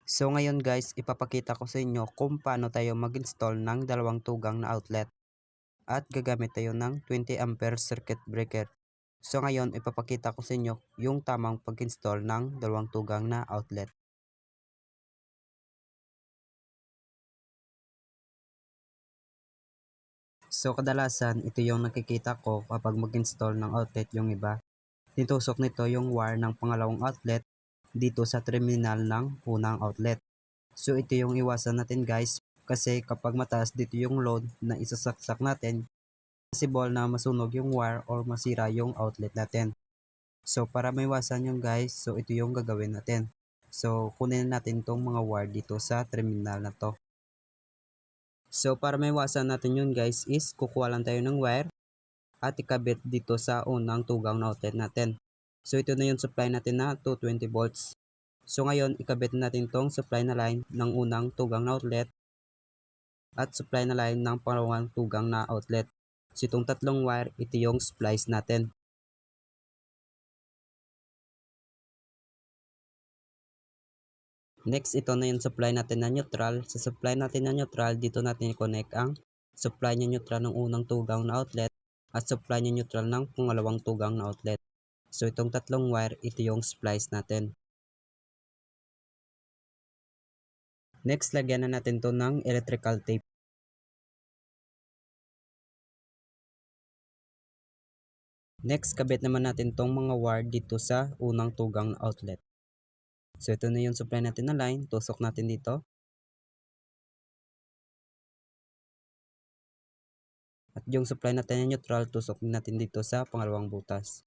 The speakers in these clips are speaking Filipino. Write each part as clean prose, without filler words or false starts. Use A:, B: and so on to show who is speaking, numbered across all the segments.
A: So ngayon guys, ipapakita ko sa inyo kung paano tayo mag-install ng dalawang tugang na outlet at gagamit tayo ng 20 ampere circuit breaker. So ngayon, ipapakita ko sa inyo yung tamang pag-install ng dalawang tugang na outlet. So kadalasan, ito yung nakikita ko kapag mag-install ng outlet yung iba. Titusok nito yung wire ng pangalawang outlet dito sa terminal ng unang outlet. So ito yung iwasan natin guys, kasi kapag mataas dito yung load na isasaksak natin, possible na masunog yung wire or masira yung outlet natin. So para maiwasan yung guys, so ito yung gagawin natin. So kunin natin tong mga wire dito sa terminal na to. So para maiwasan natin yun guys is kukuha lang tayo ng wire at ikabit dito sa unang tugang na outlet natin. So ito na yung supply natin na 220 volts. So ngayon ikabit natin tong supply na line ng unang tugang na outlet at supply na line ng pangalawang tugang na outlet. So itong tatlong wire, ito yung splice natin. Next, ito na yung supply natin na neutral. Sa supply natin na neutral, dito natin i-connect ang supply niya neutral ng unang tugang na outlet at supply niya neutral ng pangalawang tugang na outlet. So itong tatlong wire, ito yung splice natin. Next, lagyan na natin to ng electrical tape. Next, kabit naman natin tong mga wire dito sa unang tugang na outlet. So ito na yung supply natin na line, tusok natin dito. At yung supply natin na neutral, tusok natin dito sa pangalawang butas.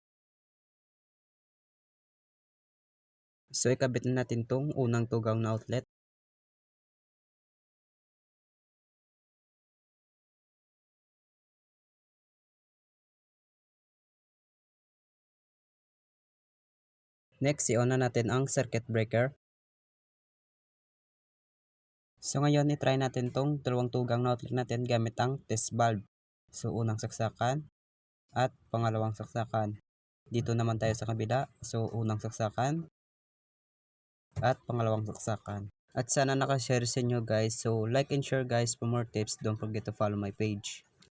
A: So ikabit na natin tong unang tugang na outlet. Next, i-on na natin ang circuit breaker. So ngayon, i-try natin tong dalawang tugang na outlet natin gamit ang test valve. So unang saksakan at pangalawang saksakan. Dito naman tayo sa kabila. So unang saksakan at pangalawang saksakan. At sana nakashare sa inyo guys. So like and share guys for more tips. Don't forget to follow my page.